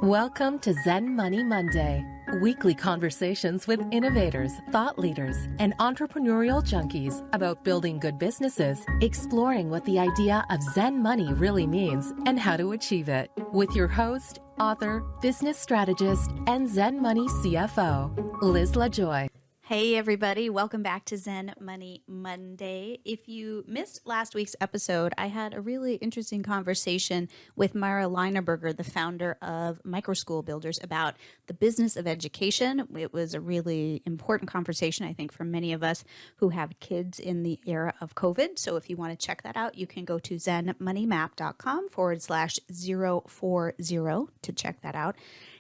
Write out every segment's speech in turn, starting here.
Welcome to Zen Money Monday, weekly conversations with innovators, thought leaders, and entrepreneurial junkies about building good businesses, exploring what the idea of Zen money really means, and how to achieve it. With your host, author, business strategist, and Zen Money CFO, Liz LaJoy. Hey everybody, welcome back to Zen Money Monday. If you missed last week's episode, I had a really interesting conversation with Myra Leinerberger, the founder of Microschool Builders, about the business of education. It was a really important conversation, I think, for many of us who have kids in the era of COVID. So if you want to check that out, you can go to zenmoneymap.com/040 to check that out.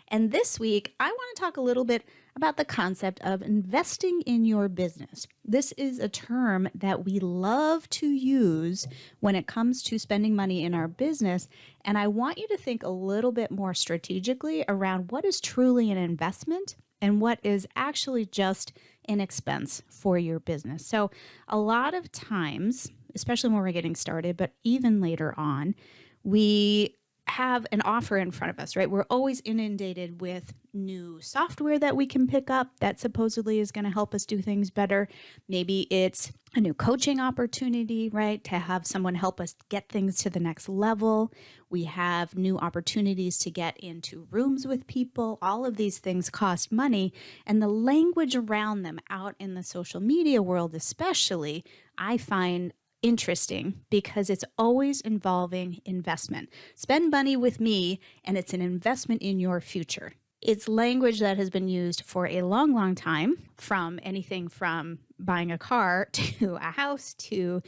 And this week, I want to talk a little bit about the concept of investing in your business. This is a term that we love to use when it comes to spending money in our business. And I want you to think a little bit more strategically around what is truly an investment and what is actually just an expense for your business. So a lot of times, especially when we're getting started, but even later on, we have an offer in front of us, right? We're always inundated with new software that we can pick up that supposedly is going to help us do things better. Maybe it's a new coaching opportunity, right? To have someone help us get things to the next level. We have new opportunities to get into rooms with people. All of these things cost money, and the language around them out in the social media world especially, I find interesting because it's always involving investment. Spend money with me and it's an investment in your future. It's language that has been used for a long, long time, from anything from buying a car to a house to,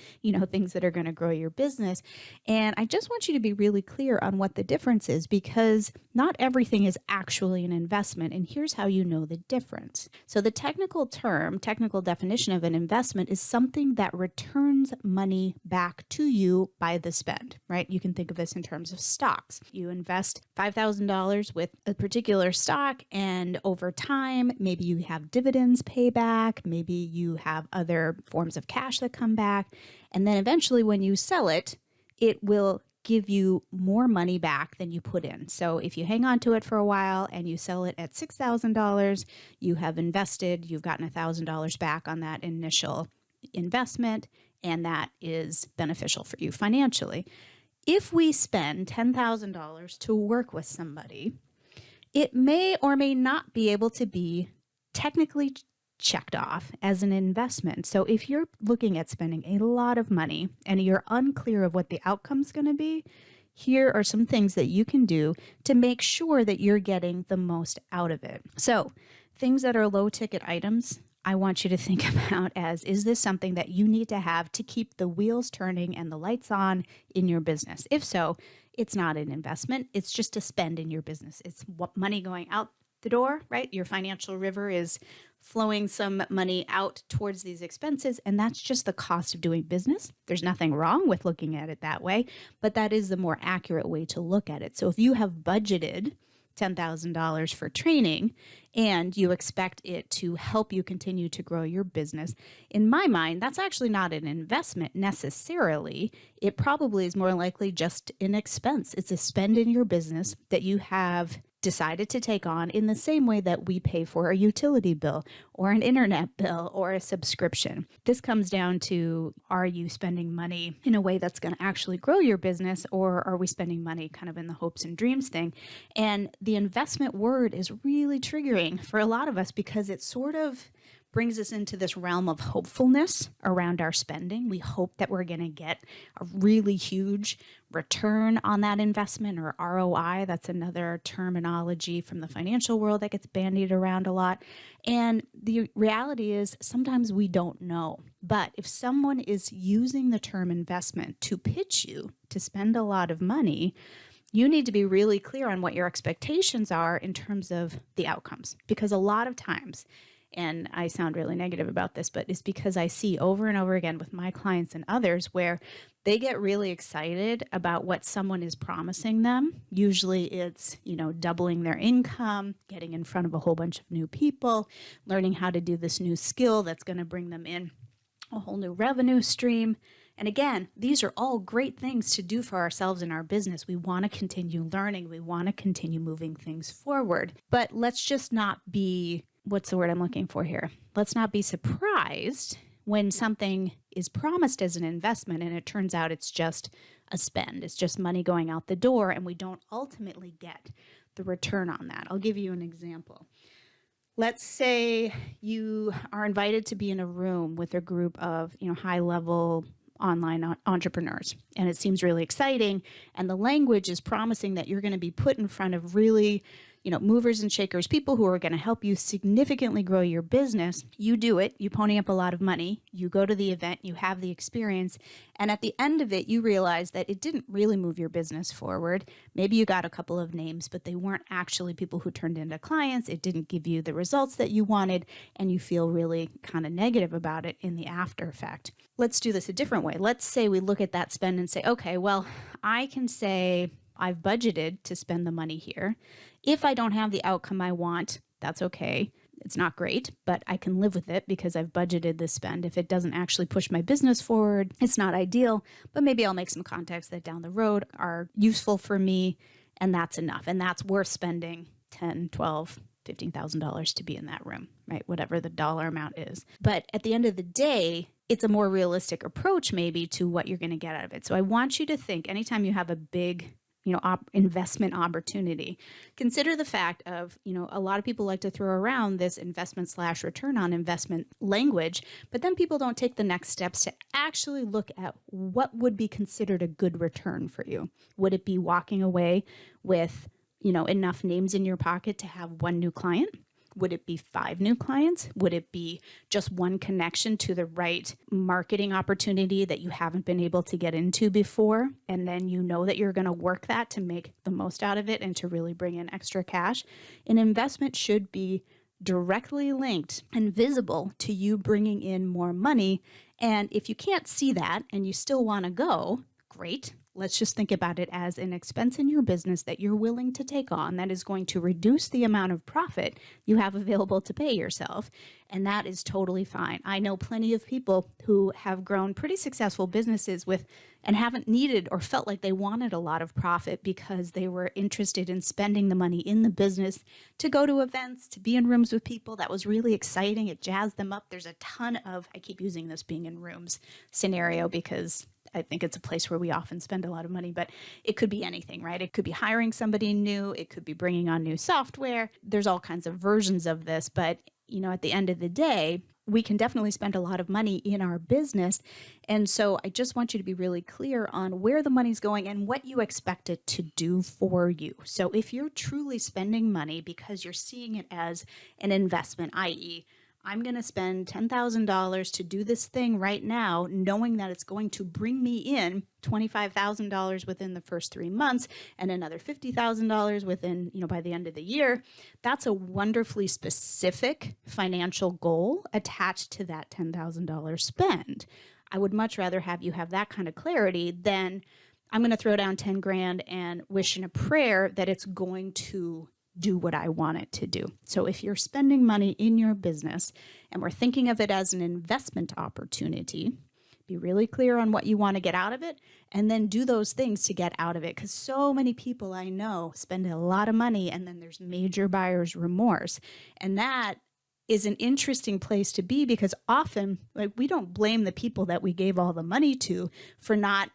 things that are going to grow your business. And I just want you to be really clear on what the difference is, because not everything is actually an investment. And here's how you know the difference. So the technical definition of an investment is something that returns money back to you by the spend, right? You can think of this in terms of stocks. You invest $5,000 with a particular stock, and over time, maybe you have dividends pay back, maybe you have other forms of cash that come back, and then eventually when you sell it, it will give you more money back than you put in. So if you hang on to it for a while and you sell it at $6,000, you have invested, you've gotten $1,000 back on that initial investment, and that is beneficial for you financially. If we spend $10,000 to work with somebody, it may or may not be able to be technically checked off as an investment. So if you're looking at spending a lot of money and you're unclear of what the outcome's going to be, here are some things that you can do to make sure that you're getting the most out of it. So things that are low ticket items, I want you to think about as, is this something that you need to have to keep the wheels turning and the lights on in your business? If so, it's not an investment. It's just a spend in your business. It's money going out the door, right? Your financial river is flowing some money out towards these expenses, and that's just the cost of doing business. There's nothing wrong with looking at it that way, but that is the more accurate way to look at it. So if you have budgeted $10,000 for training and you expect it to help you continue to grow your business, in my mind, that's actually not an investment necessarily. It probably is more likely just an expense. It's a spend in your business that you have decided to take on in the same way that we pay for a utility bill or an internet bill or a subscription. This comes down to, are you spending money in a way that's going to actually grow your business, or are we spending money kind of in the hopes and dreams thing? And the investment word is really triggering for a lot of us because it sort of brings us into this realm of hopefulness around our spending. We hope that we're going to get a really huge return on that investment, or ROI. That's another terminology from the financial world that gets bandied around a lot. And the reality is sometimes we don't know. But if someone is using the term investment to pitch you to spend a lot of money, you need to be really clear on what your expectations are in terms of the outcomes. Because a lot of times, and I sound really negative about this, but it's because I see over and over again with my clients and others where they get really excited about what someone is promising them. Usually it's, doubling their income, getting in front of a whole bunch of new people, learning how to do this new skill that's going to bring them in a whole new revenue stream. And again, these are all great things to do for ourselves in our business. We want to continue learning. We want to continue moving things forward. But let's just not be, what's the word I'm looking for here? Let's not be surprised when something is promised as an investment and it turns out it's just a spend. It's just money going out the door and we don't ultimately get the return on that. I'll give you an example. Let's say you are invited to be in a room with a group of, high-level online entrepreneurs, and it seems really exciting, and the language is promising that you're going to be put in front of really, movers and shakers, people who are going to help you significantly grow your business. You do it, you pony up a lot of money, you go to the event, you have the experience, and at the end of it, you realize that it didn't really move your business forward. Maybe you got a couple of names, but they weren't actually people who turned into clients. It didn't give you the results that you wanted, and you feel really kind of negative about it in the after effect. Let's do this a different way. Let's say we look at that spend and say, okay, well, I can say I've budgeted to spend the money here. If I don't have the outcome I want, that's okay. It's not great, but I can live with it because I've budgeted this spend. If it doesn't actually push my business forward, it's not ideal, but maybe I'll make some contacts that down the road are useful for me, and that's enough. And that's worth spending $10, $12, $15,000 to be in that room, right? Whatever the dollar amount is. But at the end of the day, it's a more realistic approach maybe to what you're going to get out of it. So I want you to think anytime you have a big investment opportunity, consider the fact of, a lot of people like to throw around this investment/return on investment language, but then people don't take the next steps to actually look at what would be considered a good return for you. Would it be walking away with, enough names in your pocket to have one new client? Would it be 5 new clients? Would it be just one connection to the right marketing opportunity that you haven't been able to get into before? And then you know that you're going to work that to make the most out of it and to really bring in extra cash. An investment should be directly linked and visible to you bringing in more money. And if you can't see that and you still want to go, great. Let's just think about it as an expense in your business that you're willing to take on that is going to reduce the amount of profit you have available to pay yourself. And that is totally fine. I know plenty of people who have grown pretty successful businesses with and haven't needed or felt like they wanted a lot of profit because they were interested in spending the money in the business to go to events, to be in rooms with people. That was really exciting. It jazzed them up. There's a ton of, I keep using this being in rooms scenario because I think it's a place where we often spend a lot of money, but it could be anything, right? It could be hiring somebody new. It could be bringing on new software. There's all kinds of versions of this, but at the end of the day, we can definitely spend a lot of money in our business. And so I just want you to be really clear on where the money's going and what you expect it to do for you. So if you're truly spending money because you're seeing it as an investment, i.e., I'm going to spend $10,000 to do this thing right now, knowing that it's going to bring me in $25,000 within the first 3 months and another $50,000 within, by the end of the year. That's a wonderfully specific financial goal attached to that $10,000 spend. I would much rather have you have that kind of clarity than I'm going to throw down 10 grand and wish in a prayer that it's going to do what I want it to do. So if you're spending money in your business and we're thinking of it as an investment opportunity, be really clear on what you want to get out of it and then do those things to get out of it. Because so many people I know spend a lot of money and then there's major buyer's remorse. And that is an interesting place to be because often we don't blame the people that we gave all the money to for not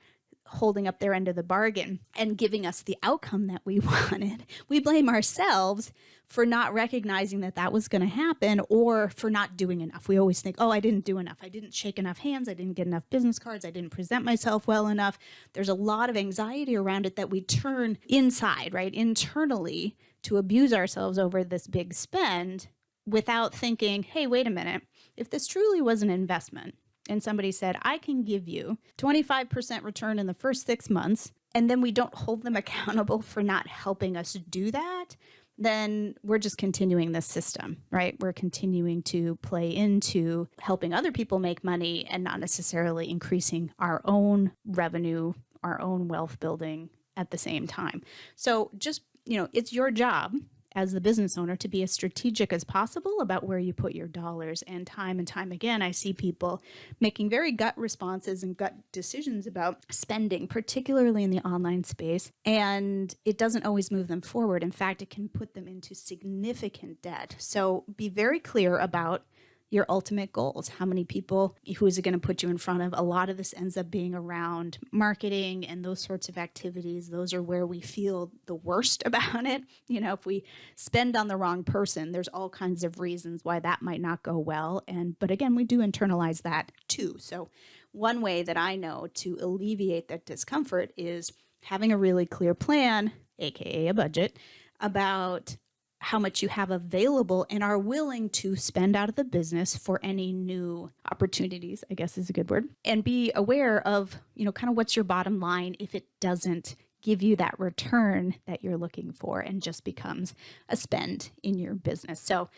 holding up their end of the bargain and giving us the outcome that we wanted. We blame ourselves for not recognizing that that was going to happen or for not doing enough. We always think, I didn't do enough. I didn't shake enough hands. I didn't get enough business cards. I didn't present myself well enough. There's a lot of anxiety around it that we turn inside, right, internally to abuse ourselves over this big spend without thinking, hey, wait a minute. If this truly was an investment, and somebody said, I can give you 25% return in the first 6 months, and then we don't hold them accountable for not helping us do that, then we're just continuing this system, right? We're continuing to play into helping other people make money and not necessarily increasing our own revenue, our own wealth building at the same time. So just, it's your job as the business owner to be as strategic as possible about where you put your dollars. And time again, I see people making very gut responses and gut decisions about spending, particularly in the online space. And it doesn't always move them forward. In fact, it can put them into significant debt. So be very clear about your ultimate goals. How many people, who is it going to put you in front of? A lot of this ends up being around marketing and those sorts of activities. Those are where we feel the worst about it. If we spend on the wrong person, there's all kinds of reasons why that might not go well. But again, we do internalize that too. So one way that I know to alleviate that discomfort is having a really clear plan, aka a budget, about how much you have available and are willing to spend out of the business for any new opportunities, I guess is a good word. And be aware of, kind of what's your bottom line if it doesn't give you that return that you're looking for and just becomes a spend in your business. So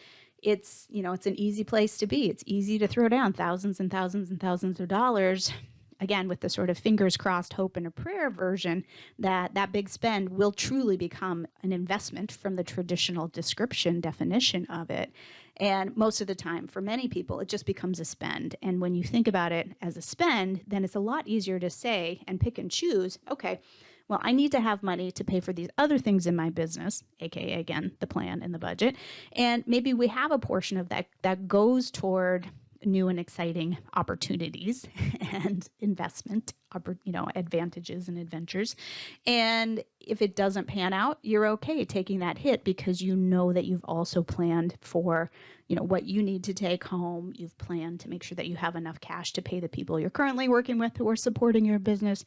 it's an easy place to be. It's easy to throw down thousands and thousands and thousands of dollars, again, with the sort of fingers crossed, hope and a prayer version that big spend will truly become an investment from the traditional definition of it. And most of the time, for many people, it just becomes a spend. And when you think about it as a spend, then it's a lot easier to say and pick and choose, okay, well, I need to have money to pay for these other things in my business, aka, again, the plan and the budget. And maybe we have a portion of that goes toward new and exciting opportunities and investment, advantages and adventures. And if it doesn't pan out, you're okay taking that hit because you know that you've also planned for, what you need to take home. You've planned to make sure that you have enough cash to pay the people you're currently working with who are supporting your business.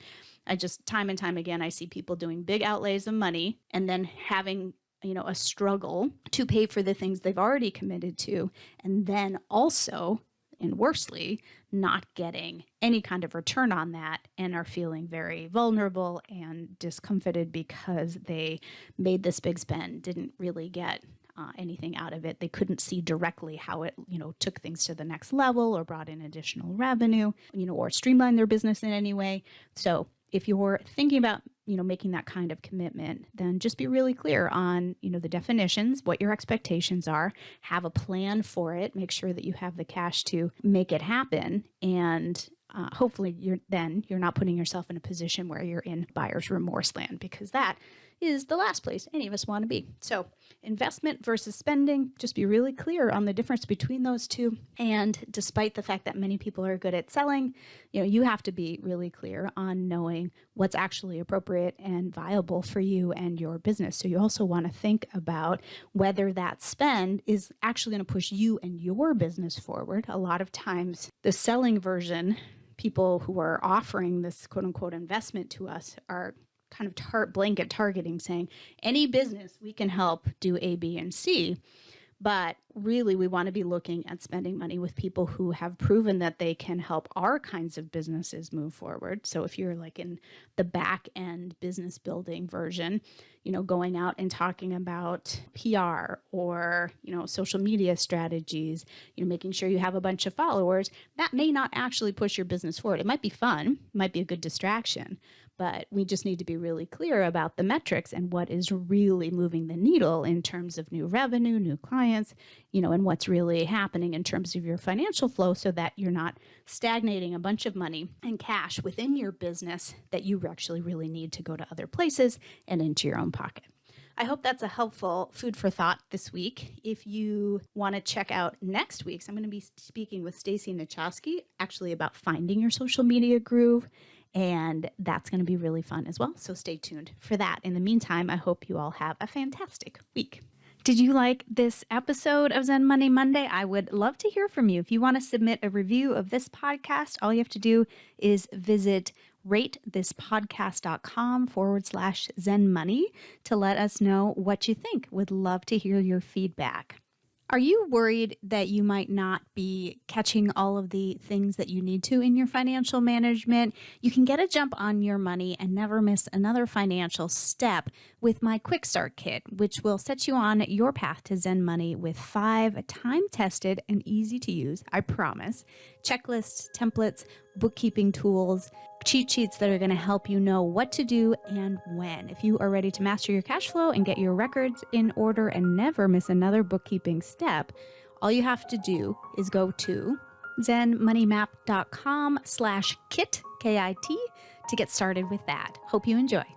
Time and time again, I see people doing big outlays of money and then having a struggle to pay for the things they've already committed to. And then also, and worstly, not getting any kind of return on that and are feeling very vulnerable and discomfited because they made this big spend, didn't really get anything out of it. They couldn't see directly how it, took things to the next level or brought in additional revenue, or streamlined their business in any way. So if you're thinking about, making that kind of commitment, then just be really clear on, the definitions, what your expectations are, have a plan for it, make sure that you have the cash to make it happen. And hopefully you're not putting yourself in a position where you're in buyer's remorse land, because that is the last place any of us want to be. So investment versus spending, just be really clear on the difference between those two. And despite the fact that many people are good at selling, you have to be really clear on knowing what's actually appropriate and viable for you and your business. So you also want to think about whether that spend is actually going to push you and your business forward. A lot of times the selling version, people who are offering this quote unquote investment to us are kind of blanket targeting, saying any business we can help do A, B, and C. But really, we want to be looking at spending money with people who have proven that they can help our kinds of businesses move forward. So if you're like in the back end business building version, going out and talking about PR or, social media strategies, making sure you have a bunch of followers, that may not actually push your business forward. It might be fun, might be a good distraction, but we just need to be really clear about the metrics and what is really moving the needle in terms of new revenue, new clients, and what's really happening in terms of your financial flow, so that you're not stagnating a bunch of money and cash within your business that you actually really need to go to other places and into your own pocket. I hope that's a helpful food for thought this week. If you want to check out next week's, I'm going to be speaking with Stacy Nachowski actually about finding your social media groove. And that's going to be really fun as well. So stay tuned for that. In the meantime, I hope you all have a fantastic week. Did you like this episode of Zen Money Monday? I would love to hear from you. If you want to submit a review of this podcast, all you have to do is visit ratethispodcast.com/Zen Money to let us know what you think. Would love to hear your feedback. Are you worried that you might not be catching all of the things that you need to in your financial management? You can get a jump on your money and never miss another financial step with my Quick Start Kit, which will set you on your path to Zen Money with 5 time-tested and easy-to-use, I promise, checklists, templates, bookkeeping tools, cheat sheets that are going to help you know what to do and when. If you are ready to master your cash flow and get your records in order and never miss another bookkeeping step, all you have to do is go to zenmoneymap.com/kit, K-I-T, to get started with that. Hope you enjoy.